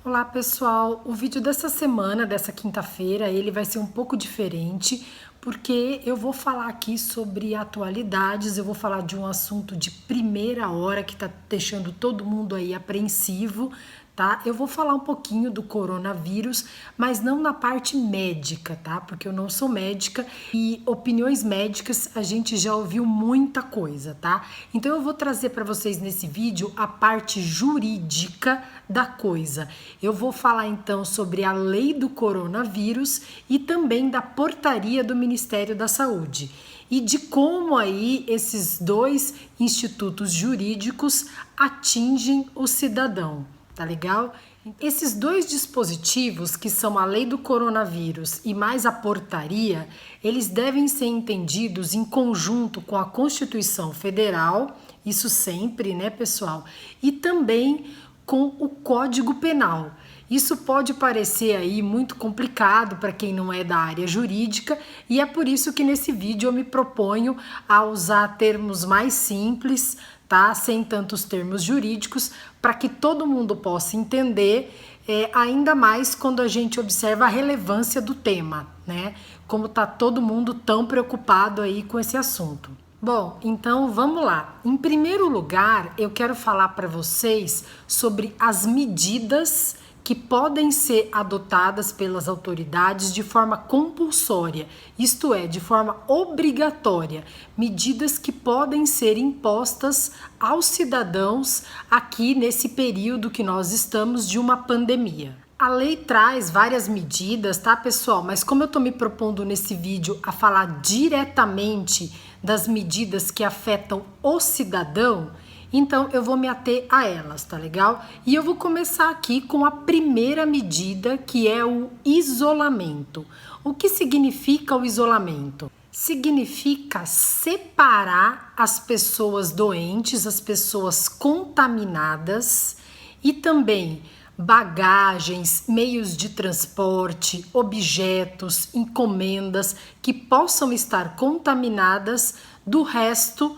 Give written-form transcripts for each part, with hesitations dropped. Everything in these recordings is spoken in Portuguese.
Olá pessoal, o vídeo dessa semana, dessa quinta-feira, ele vai ser um pouco diferente porque eu vou falar aqui sobre atualidades, eu vou falar de um assunto de primeira hora que tá deixando todo mundo aí apreensivo, tá? Eu vou falar um pouquinho do coronavírus, mas não na parte médica, tá? Porque eu não sou médica e opiniões médicas a gente já ouviu muita coisa, tá? Então eu vou trazer para vocês nesse vídeo a parte jurídica da coisa. Eu vou falar então sobre a lei do coronavírus e também da portaria do Ministério da Saúde e de como aí esses dois institutos jurídicos atingem o cidadão. Tá legal? Esses dois dispositivos, que são a lei do coronavírus e mais a portaria, eles devem ser entendidos em conjunto com a Constituição Federal, isso sempre, né, pessoal? E também com o Código Penal. Isso pode parecer aí muito complicado para quem não é da área jurídica e é por isso que nesse vídeo eu me proponho a usar termos mais simples, tá? Sem tantos termos jurídicos, para que todo mundo possa entender, ainda mais quando a gente observa a relevância do tema, né? Como tá todo mundo tão preocupado aí com esse assunto. Bom, então vamos lá. Em primeiro lugar, eu quero falar para vocês sobre as medidas que podem ser adotadas pelas autoridades de forma compulsória, isto é, de forma obrigatória, medidas que podem ser impostas aos cidadãos aqui nesse período que nós estamos de uma pandemia. A lei traz várias medidas, tá, pessoal? Mas como eu tô me propondo nesse vídeo a falar diretamente das medidas que afetam o cidadão, então eu vou me ater a elas, tá legal? E eu vou começar aqui com a primeira medida, que é o isolamento. O que significa o isolamento? Significa separar as pessoas doentes, as pessoas contaminadas e também bagagens, meios de transporte, objetos, encomendas que possam estar contaminadas do resto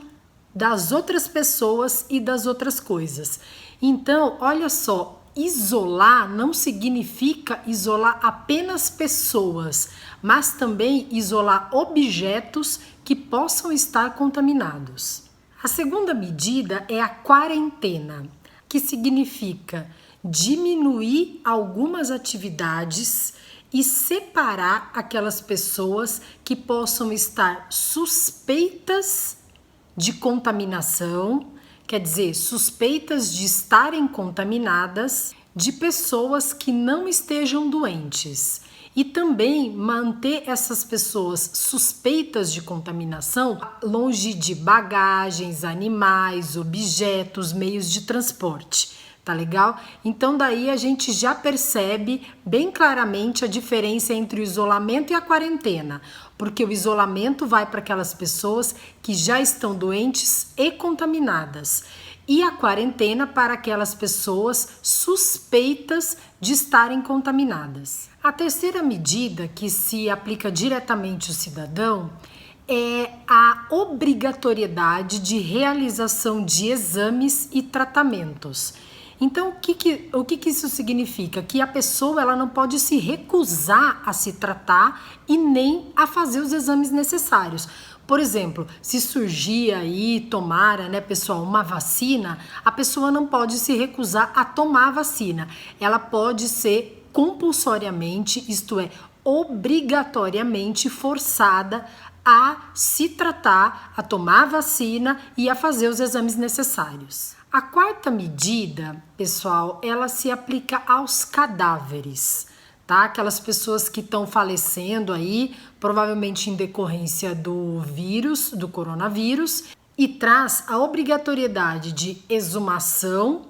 das outras pessoas e das outras coisas. Então, olha só, isolar não significa isolar apenas pessoas, mas também isolar objetos que possam estar contaminados. A segunda medida é a quarentena, que significa diminuir algumas atividades e separar aquelas pessoas que possam estar suspeitas de contaminação, quer dizer, suspeitas de estarem contaminadas, de pessoas que não estejam doentes. E também manter essas pessoas suspeitas de contaminação longe de bagagens, animais, objetos, meios de transporte. Tá legal? Então daí a gente já percebe bem claramente a diferença entre o isolamento e a quarentena, porque o isolamento vai para aquelas pessoas que já estão doentes e contaminadas, e a quarentena para aquelas pessoas suspeitas de estarem contaminadas. A terceira medida que se aplica diretamente ao cidadão é a obrigatoriedade de realização de exames e tratamentos. Então, o que isso significa? Que a pessoa ela não pode se recusar a se tratar e nem a fazer os exames necessários. Por exemplo, se surgir aí, tomara, né, pessoal, uma vacina, a pessoa não pode se recusar a tomar a vacina. Ela pode ser compulsoriamente, isto é, obrigatoriamente forçada a se tratar, a tomar a vacina e a fazer os exames necessários. A quarta medida, pessoal, ela se aplica aos cadáveres, tá? Aquelas pessoas que estão falecendo aí, provavelmente em decorrência do vírus, do coronavírus, e traz a obrigatoriedade de exumação,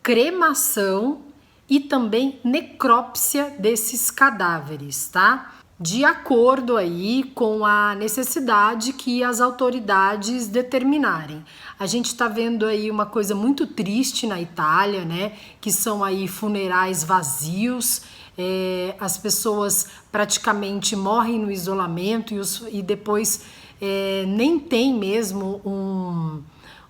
cremação e também necrópsia desses cadáveres, tá? De acordo aí com a necessidade que as autoridades determinarem. A gente está vendo aí uma coisa muito triste na Itália, né? Que são aí funerais vazios, as pessoas praticamente morrem no isolamento e depois nem tem mesmo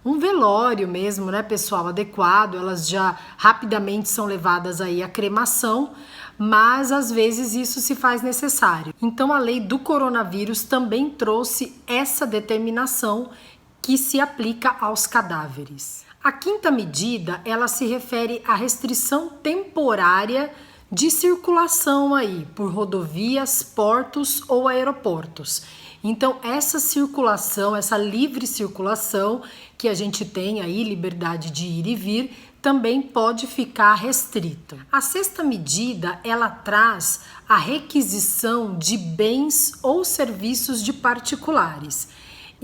um velório mesmo, né, pessoal, adequado, elas já rapidamente são levadas aí à cremação, mas às vezes isso se faz necessário. Então a lei do coronavírus também trouxe essa determinação que se aplica aos cadáveres. A quinta medida, ela se refere à restrição temporária de circulação aí por rodovias, portos ou aeroportos. Então, essa circulação, essa livre circulação que a gente tem aí, liberdade de ir e vir, também pode ficar restrita. A sexta medida, ela traz a requisição de bens ou serviços de particulares.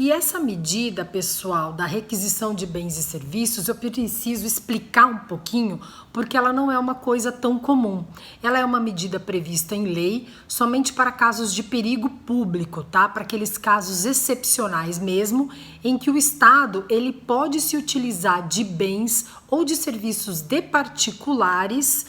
E essa medida, pessoal, da requisição de bens e serviços, eu preciso explicar um pouquinho, porque ela não é uma coisa tão comum. Ela é uma medida prevista em lei somente para casos de perigo público, tá? Para aqueles casos excepcionais mesmo, em que o Estado ele pode se utilizar de bens ou de serviços de particulares.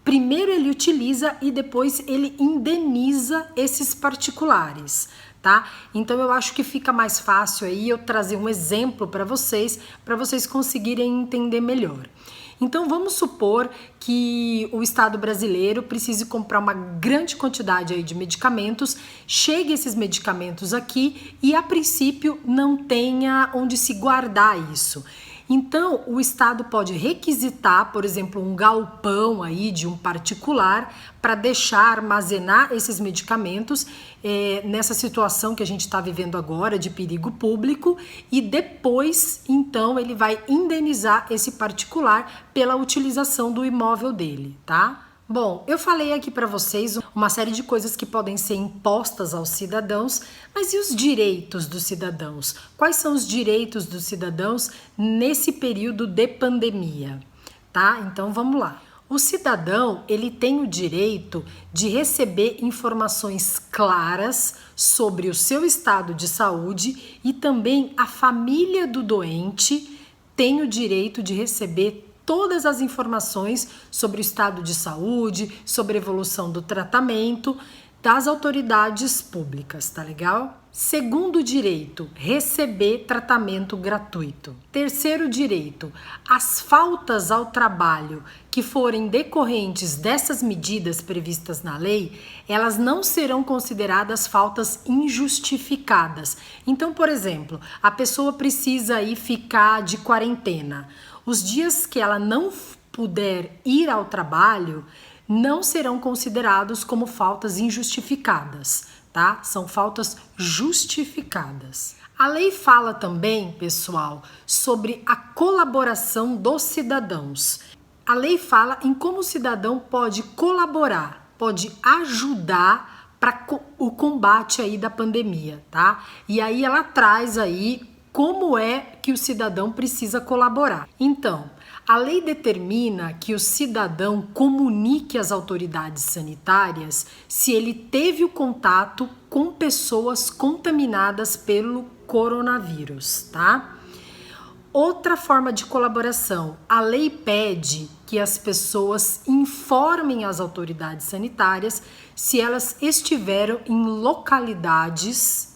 Primeiro ele utiliza e depois ele indeniza esses particulares, tá? Então eu acho que fica mais fácil aí eu trazer um exemplo para vocês conseguirem entender melhor. Então vamos supor que o Estado brasileiro precise comprar uma grande quantidade aí de medicamentos, chegue esses medicamentos aqui e a princípio não tenha onde se guardar isso. Então, o Estado pode requisitar, por exemplo, um galpão aí de um particular para deixar armazenar esses medicamentos nessa situação que a gente está vivendo agora de perigo público e depois, então, ele vai indenizar esse particular pela utilização do imóvel dele, tá? Bom, eu falei aqui para vocês uma série de coisas que podem ser impostas aos cidadãos, mas e os direitos dos cidadãos? Quais são os direitos dos cidadãos nesse período de pandemia? Tá? Então vamos lá. O cidadão, ele tem o direito de receber informações claras sobre o seu estado de saúde e também a família do doente tem o direito de receber todas as informações sobre o estado de saúde, sobre a evolução do tratamento das autoridades públicas, tá legal? Segundo direito, receber tratamento gratuito. Terceiro direito, as faltas ao trabalho que forem decorrentes dessas medidas previstas na lei, elas não serão consideradas faltas injustificadas. Então, por exemplo, a pessoa precisa aí ficar de quarentena. Os dias que ela não puder ir ao trabalho não serão considerados como faltas injustificadas, tá? São faltas justificadas. A lei fala também, pessoal, sobre a colaboração dos cidadãos. A lei fala em como o cidadão pode colaborar, pode ajudar para o combate aí da pandemia, tá? E aí ela traz aí como é que o cidadão precisa colaborar. Então, a lei determina que o cidadão comunique às autoridades sanitárias se ele teve o contato com pessoas contaminadas pelo coronavírus, tá? Outra forma de colaboração, a lei pede que as pessoas informem as autoridades sanitárias se elas estiveram em localidades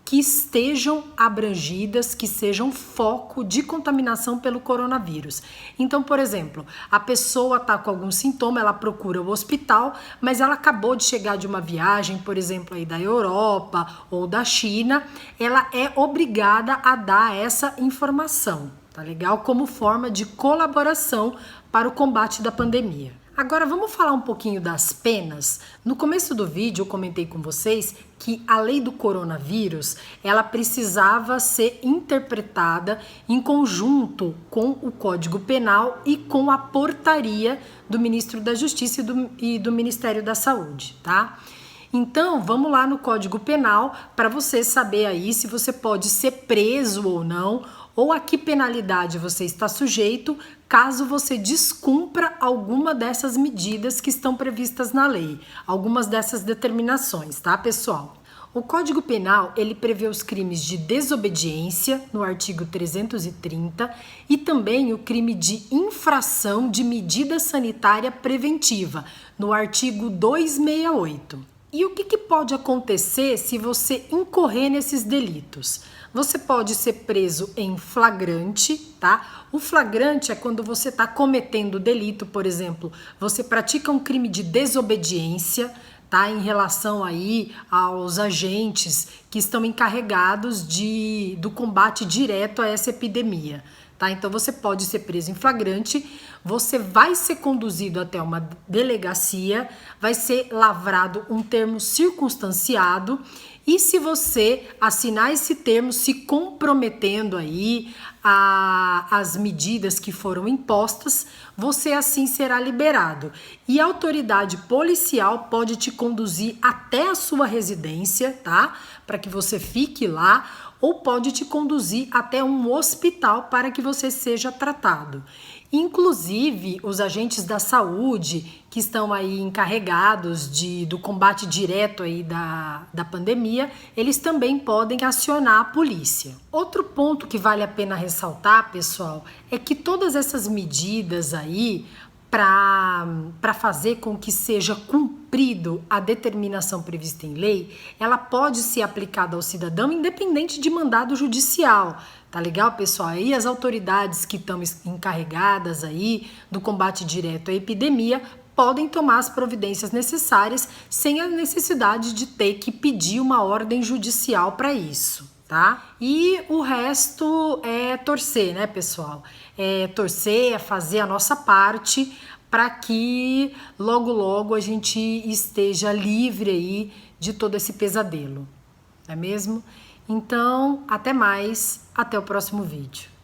que estejam abrangidas, que sejam foco de contaminação pelo coronavírus. Então, por exemplo, a pessoa está com algum sintoma, ela procura o hospital, mas ela acabou de chegar de uma viagem, por exemplo, aí da Europa ou da China, ela é obrigada a dar essa informação, tá legal? Como forma de colaboração para o combate da pandemia. Agora vamos falar um pouquinho das penas. No começo do vídeo eu comentei com vocês que a lei do coronavírus ela precisava ser interpretada em conjunto com o Código Penal e com a portaria do Ministro da Justiça e do Ministério da Saúde, tá? Então, vamos lá no Código Penal para você saber aí se você pode ser preso ou não, ou a que penalidade você está sujeito caso você descumpra alguma dessas medidas que estão previstas na lei, algumas dessas determinações, tá, pessoal? O Código Penal, ele prevê os crimes de desobediência, no artigo 330, e também o crime de infração de medida sanitária preventiva, no artigo 268. E o que pode acontecer se você incorrer nesses delitos? Você pode ser preso em flagrante, tá? O flagrante é quando você está cometendo delito, por exemplo, você pratica um crime de desobediência, tá? Em relação aí aos agentes que estão encarregados do combate direto a essa epidemia. Tá? Então você pode ser preso em flagrante, você vai ser conduzido até uma delegacia, vai ser lavrado um termo circunstanciado e se você assinar esse termo se comprometendo aí as medidas que foram impostas, você assim será liberado. E a autoridade policial pode te conduzir até a sua residência, tá? Para que você fique lá, ou pode te conduzir até um hospital para que você seja tratado. Inclusive, os agentes da saúde que estão aí encarregados do combate direto aí da pandemia, eles também podem acionar a polícia. Outro ponto que vale a pena ressaltar, pessoal, é que todas essas medidas aí para fazer com que seja cumprido a determinação prevista em lei, ela pode ser aplicada ao cidadão independente de mandado judicial. Tá legal, pessoal? Aí as autoridades que estão encarregadas aí do combate direto à epidemia podem tomar as providências necessárias sem a necessidade de ter que pedir uma ordem judicial para isso, tá? E o resto é torcer, né, pessoal? É torcer, é fazer a nossa parte para que logo logo a gente esteja livre aí de todo esse pesadelo, não é mesmo? Então, até mais, até o próximo vídeo.